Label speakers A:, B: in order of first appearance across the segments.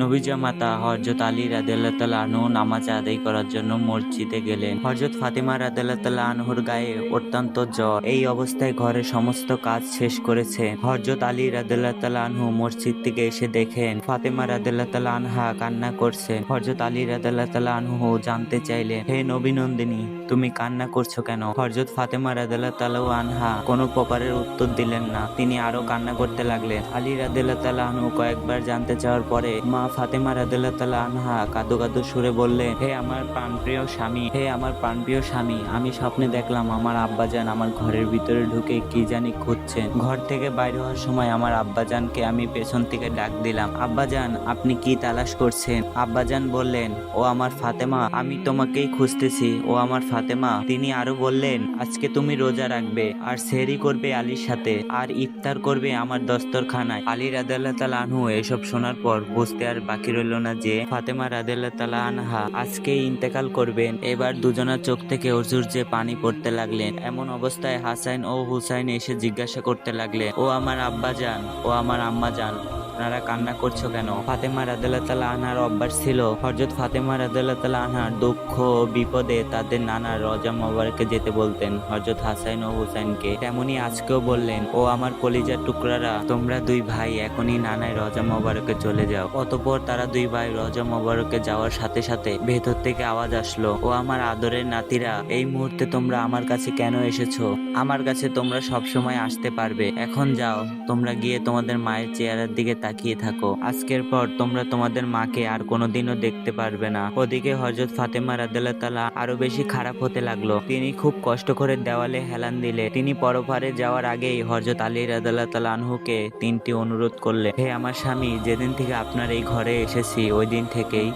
A: নবীজা মাতা হযরত আলী রাদিয়াল্লাহু তাআলা আনহু নামাজ আদায় করার জন্য মসজিদে গেলেন। হযরত ফাতিমা রাদিয়াল্লাহু তাআলা আনহুর গায়ে অত্যন্ত জ্বর। এই অবস্থায় ঘরের সমস্ত কাজ শেষ করেছে। হযরত আলী রাদিয়াল্লাহু তাআলা আনহু মসজিদ থেকে এসে দেখেন ফাতিমা রাদিয়াল্লাহু তাআলা আনহা কান্না করছেন। হযরত আলী রাদিয়াল্লাহু তাআলা আনহু জানতে চাইলেন, হে নবী নন্দিনী, তুমি কান্না করছো কেন? হযরত ফাতিমা রাদিয়াল্লাহু তাআলা আনহা কোনো প্রকারের উত্তর দিলেন না। তিনি আরো কান্না করতে লাগলেন। আলী রাদিয়াল্লাহু তাআলা আনহু কয়েকবার জানতে চাওয়ার পরে মা ফাতিমা রাদিয়াল্লাহু তাআলা আনহা কাঁদো কাঁদো সুরে বললেন, হে আমার প্রাণপ্রিয় স্বামী, হে আমার প্রাণপ্রিয় স্বামী, আমি স্বপ্নে দেখলাম আমার আব্বাজান আমার ঘরের ভিতরে ঢুকে কি জানি খুঁজছেন। ঘর থেকে বাইরে হওয়ার সময় আমার আব্বাজানকে আমি পেছন থেকে ডাক দিলাম, আব্বাজান আপনি কি তালাশ করছেন? আব্বাজান বললেন, ও আমার ফাতেমা, আমি তোমাকেই খুঁজতেছি, ও আমার ফাতেমা। তিনি আরো বললেন, আজকে তুমি রোজা রাখবে আর সেহরি করবে আলীর সাথে আর ইফতার করবে আমার দস্তরখানায়। আলী রাদিয়াল্লাহু তাআলা আনহু এসব শোনার পর বুঝতে আর বাকি রইল না যে ফাতেমা রাদিয়াল্লাহু তাআলা আনহা আজকেই ইন্তেকাল করবেন। এবার দুজনের চোখ থেকে অঝুর যে পানি পড়তে লাগলেন। এমন অবস্থায় হাসান ও হুসাইন এসে জিজ্ঞাসা করতে লাগলেন, ও আমার আব্বাজান, ও আমার আম্মাজান, আপনারা কান্না করছো কেন? ফাতেমা রাদিয়াল্লাহু তাআলা আনহার অভ্যাস ছিল হযরত ফাতেমা রাদিয়াল্লাহু তাআলা আনহার দুঃখ বিপদে তাদের নানা রওজা মোবারকে যেতে বলতেন হযরত হাসান ও হুসাইনকে। তেমনি আজকেও বললেন, ও আমার কলিজার টুকরারা, তোমরা দুই ভাই এখনই নানায় রওজা মোবারকে চলে যাও। অতঃপর তারা দুই ভাই রওজা মোবারকে যাওয়ার সাথে সাথে ভেতর থেকে আওয়াজ আসলো, ও আমার আদরের নাতিরা, এই মুহূর্তে তোমরা আমার কাছে কেন এসেছো? আমার কাছে তোমরা সবসময় আসতে পারবে। এখন যাও, তোমরা গিয়ে তোমাদের মায়ের চেহারার দিকে তাকিয়ে থাকো। আজকের পর তোমরা তোমাদের মাকে আর কোনোদিনও দেখতে পারবে না। ওদিকে হযরত ফাতেমা রাদিয়াল্লাহু তাআলা আরো বেশি খারাপ হতে লাগলো। তিনি খুব কষ্ট করে দেওয়ালে হেলান দিলে। তিনি পরপারে যাওয়ার আগেই হযরত আলী রাদিয়াল্লাহু তাআলা আনহুকে তিনটি অনুরোধ করলেন, হে আমার স্বামী, যেদিন থেকে আপনার এই ঘরে এসেছি ওই দিন থেকেই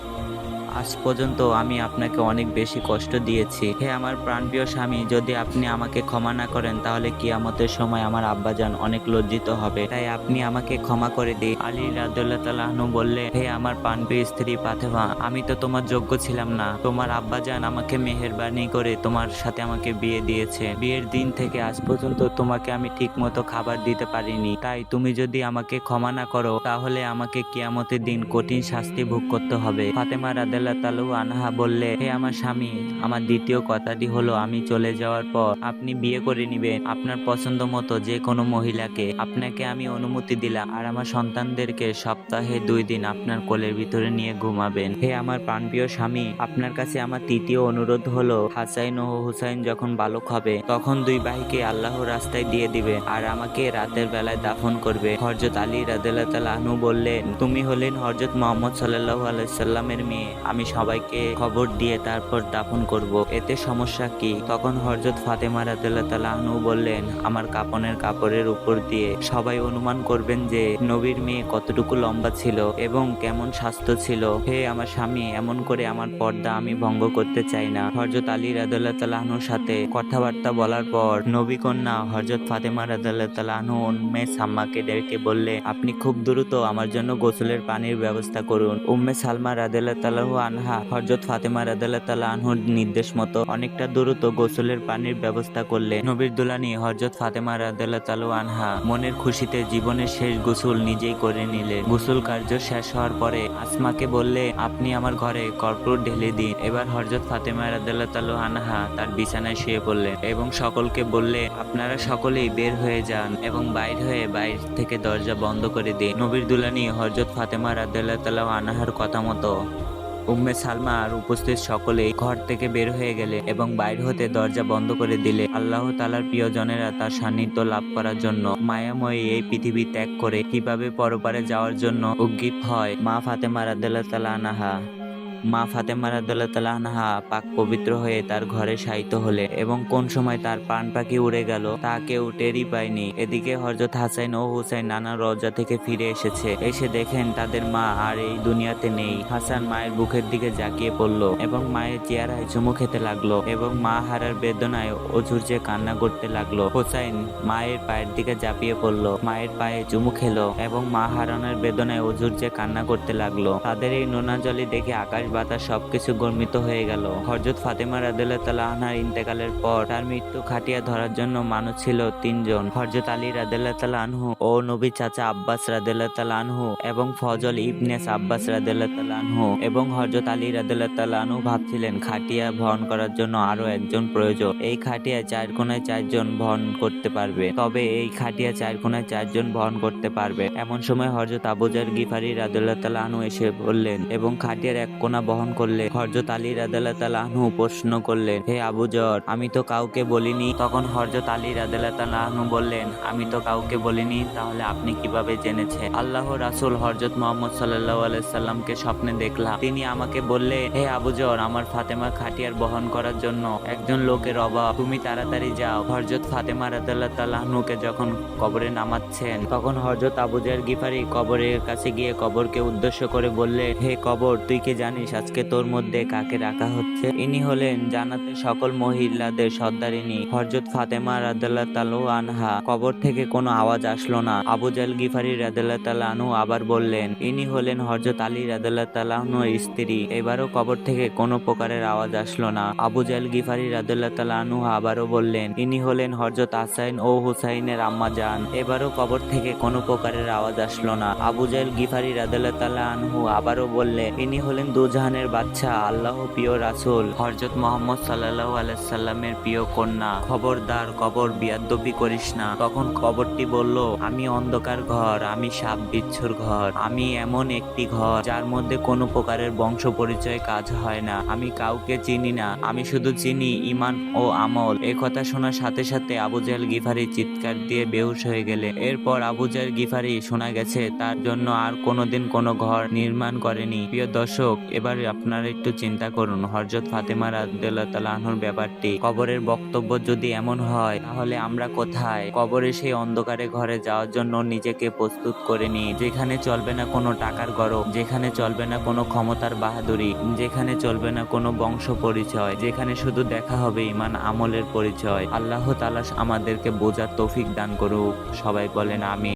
A: আজ পর্যন্ত আমি আপনাকে অনেক বেশি কষ্ট দিয়েছি। হে আমার প্রাণপ্রিয় স্বামী, যদি আপনি আমাকে ক্ষমা না করেন তাহলে কিয়ামতের সময় আমার আব্বাজান অনেক লজ্জিত হবে। তাই আপনি আমাকে ক্ষমা করে দিন। আলী রাদিয়াল্লাহু তাআলা আনহু বললেন, হে আমার প্রাণপ্রিয় স্ত্রী ফাতেমা, আমি তো তোমার যোগ্য ছিলাম না। তোমার আব্বাজান আমাকে মেহেরবানি করে তোমার সাথে আমাকে বিয়ে দিয়েছে। বিয়ের দিন থেকে আজ পর্যন্ত তোমাকে আমি ঠিকমতো খাবার দিতে পারিনি। তাই তুমি যদি আমাকে ক্ষমা না করো তাহলে আমাকে কিয়ামতের দিন কঠিন শাস্তি ভোগ করতে হবে। ফাতেমা রাদিয়াল্লাহু তাআলা আনহা বললে, হে আমার স্বামী, আমার দ্বিতীয় কথাটি হলো আমি চলে যাওয়ার পর আপনি বিয়ে করে নিবেন আপনার পছন্দ মতো যে কোনো মহিলাকে। আপনাকে আমি অনুমতি দিলাম আর আমার সন্তানদেরকে সপ্তাহে 2 দিন আপনার কোলের ভিতরে নিয়ে ঘুমাবেন। হে আমার প্রাণপ্রিয় স্বামী, আপনার কাছে আমার তৃতীয় অনুরোধ হলো হাসান ও হুসাইন যখন বালক হবে তখন দুই ভাইকে আল্লাহর রাস্তায় দিয়ে দিবেন আর আমাকে রাতের বেলায় দাফন করবে। হযরত আলী রাদিয়াল্লাহু তাআলা আনহু বললেন, তুমি হলেন হযরত মুহাম্মদ সাল্লাল্লাহু আলাইহি সাল্লামের মেয়ে, আমি সবাইকে খবর দিয়ে তারপর দাফন করব, এতে সমস্যা কি? তখন হযরত ফাতেমা রাদিয়াল্লাহু তাআলা আনহু বললেন, আমার কাপনের কাপড়ের উপর দিয়ে সবাই অনুমান করবেন যে নবীর মেয়ে কতটুকু লম্বা ছিল এবং কেমন স্বাস্থ্য ছিল। হে আমার স্বামী, এমন করে আমার পর্দা আমি ভঙ্গ করতে চাই না। হযরত আলী রাদিয়াল্লাহু তাআলা আনহুর সাথে কথাবার্তা বলার পর নবী কন্যা হযরত ফাতেমা রাদিয়াল্লাহু তাআলা আনহু উম্মে সালমাকে ডেকে বললে, আপনি খুব দ্রুত আমার জন্য গোসলের পানির ব্যবস্থা করুন। উম্মে সালমা রাদিয়াল্লাহু তাআলা আনহা হযরত ফাতেমা রাদিয়াল্লাহু তাআলা আনহুর নির্দেশ মতো অনেকটা দ্রুত গোসলের পানির ব্যবস্থা করলেন। নবীর দুলানী হযরত ফাতেমা রাদিয়াল্লাহু তাআলা আনহা মনের খুশিতে জীবনের শেষ গোসল নিজেই করে নিলেন। গোসল কার্য শেষ হওয়ার পরে আসমাকে বললে, আপনি আমার ঘরে কর্পূর ঢেলে দিন। এবার হযরত ফাতেমা রাদিয়াল্লাহু তাআলা আনহা তার বিছানায় শুয়ে পড়লেন এবং সকলকে বললে, আপনারা সকলেই বের হয়ে যান এবং বাইর হয়ে বাইরে থেকে দরজা বন্ধ করে দিন। নবীর দুলানী হযরত ফাতেমা রাদিয়াল্লাহু তাআলা আনহার কথা মতো উম্মে সালমা আর উপস্থিত সকলেই ঘর থেকে বের হয়ে গেলে এবং বাইরে হতে দরজা বন্ধ করে দিলে। আল্লাহ তাআলার প্রিয়জনেরা তার সান্নিধ্য লাভ করার জন্য মায়াময়ী এই পৃথিবী ত্যাগ করে কিভাবে পরপারে যাওয়ার জন্য উদ্গ্রীব হয় মা ফাতেমা রাদিয়াল্লাহু তাআলা আনহা। মা ফাতেমা রাদিয়াল্লাহু তাআলা আনহা পাক পবিত্র হয়ে তার ঘরে শায়িত হলে এবং কোন সময় তার প্রাণ পাখি উড়ে গেল তা কেউ টেরই পায়নি। এদিকে হযরত হাসান ও হুসাইন নানা রওজা থেকে ফিরে এসেছে। এসে দেখেন তাদের মা আর এই দুনিয়াতে নেই। হাসান মায়ের বুকের দিকে জাকিয়ে পড়ল এবং মায়ের চেহারায় চুমু খেতে লাগলো এবং মা হারার বেদনায় অঝুরছে কান্না করতে লাগলো। হুসাইন মায়ের পায়ের দিকে ঝাঁপিয়ে পড়ল, মায়ের পায়ে চুমু খেলো এবং মা হারানোর বেদনায় অঝুরছে কান্না করতে লাগলো। তাদের এই নোনা জলে দেখে আকাশ বাতাস সবকিছু গর্মিত হয়ে গেল। হযরত ফাতেমা রাদিয়াল্লাহু তাআলা আনহার ইন্তেকালের পর তার মৃত্যু খাটিয়া ধরার জন্য মানুষ ছিল তিনজন, হযরত আলী রাদিয়াল্লাহু তাআলা আনহু ও নবীর চাচা আব্বাস রাদিয়াল্লাহু তাআলা আনহু এবং ফজল ইবনে আব্বাস রাদিয়াল্লাহু তাআলা আনহু। এবং হযরত আলী রাদিয়াল্লাহু তাআলা আনহু ভাবছিলেন খাটিয়া বহন করার জন্য আরো একজন প্রয়োজন। এই খাটিয়া চার কোণায় চারজন বহন করতে পারবে, তবে এই খাটিয়া চার কোণায় চারজন বহন করতে পারবে। এমন সময় হযরত আবু যর গিফারি রাদিয়াল্লাহু তাআলা আনহু এসে বললেন এবং খাটিয়ার এক কোণা বহন করলেন। হযরত আলী রাদিয়াল্লাহু তাআলা আনহু প্রশ্ন করলেন, হে আবু যর, আমি তো কাউকে বলিনি। তখন হযরত আলী রাদিয়াল্লাহু তাআলা আনহু বললেন, আমি তো কাউকে বলিনি, তাহলে আপনি কিভাবে জেনেছেন? আল্লাহর রাসূল হযরত মুহাম্মদ সাল্লাল্লাহু আলাইহি সাল্লামকে স্বপ্নে দেখলাম। তিনি আমাকে বললেন, হে আবু যর, আমার ফাতেমা খাটিয়ার বহন করার জন্য একজন লোকের অভাব, তুমি তাড়াতাড়ি যাও। হযরত ফাতেমা রাদিয়াল্লাহু তাআলা আনহুকে যখন কবরে নামাচ্ছেন, তখন হযরত আবু যর গিফারি কবরের কাছে গিয়ে কবরকে উদ্দেশ্য করে বললেন, হে কবর, তুই কি জানিস আজকে তোর মধ্যে কাকে রাখা হচ্ছে? ইনি হলেন জান্নাতের সকল মহিলাদের সর্দারিনী হযরত ফাতেমা রাদিয়াল্লাহু তাআলা আনহা। কবর থেকে কোনো আওয়াজ আসলো না। আবু যর গিফারি রাদিয়াল্লাহু তাআলা আনহু আবার বললেন, ইনি হলেন হযরত আলী রাদিয়াল্লাহু তাআলা আনহুর স্ত্রী। এবারও কবর থেকে কোনো প্রকারের আওয়াজ আসলো না। আবু যর গিফারি রাদিয়াল্লাহু তাআলা আনহু আবারও বললেন, ইনি হলেন হযরত হাসান ও হুসাইনের আম্মা জান। এবারও কবর থেকে কোনো প্রকারের আওয়াজ আসলো না। আবু যর গিফারি রাদিয়াল্লাহু তাআলা আনহু আবারও বললেন, ইনি হলেন দুজাহানের বাদশা, আল্লাহর প্রিয় রাসূল হযরত মুহাম্মদ সাল্লাল্লাহু আলাইহি সাল্লামের প্রিয় কন্যা। খবরদার, কবর বিয়াদবি করিস না। তখন কবরটি বলল, আমি অন্ধকার ঘর, আমি সাপ বিচ্ছুর ঘর, আমি এমন একটি ঘর যার মধ্যে কোনো প্রকারের বংশ পরিচয় কাজ হয় না। আমি কাউকে চিনি না, আমি শুধু চিনি ঈমান ও আমল। এই কথা শোনার সাথে সাথে আবু যর গিফারি চিৎকার দিয়ে বেহুশ হয়ে গেলেন। এরপর আবু যর গিফারি শোনা গেছে তার জন্য আর কোনোদিন কোনো ঘর নির্মাণ করেনি। প্রিয় দর্শক, এবার আপনারা একটু চিন্তা করুন হযরত ফাতেমা রাদিয়াল্লাহু তাআলা আনহুর ব্যাপারটি। কবরের বক্তব্য যদি এমন হয়, তাহলে আমরা কোথায়? কবরে সেই অন্ধকারে ঘরে যাওয়ার জন্য নিজেকে প্রস্তুত করে নিই, যেখানে চলবে না কোনো টাকার গরব, যেখানে চলবে না কোনো ক্ষমতার বাহাদুরি, যেখানে চলবে না কোনো বংশ পরিচয়, যেখানে শুধু দেখা হবে ঈমান আমলের পরিচয়। আল্লাহ তাআলা আমাদেরকে বোঝার তৌফিক দান করুক। সবাই বলেন আমিন।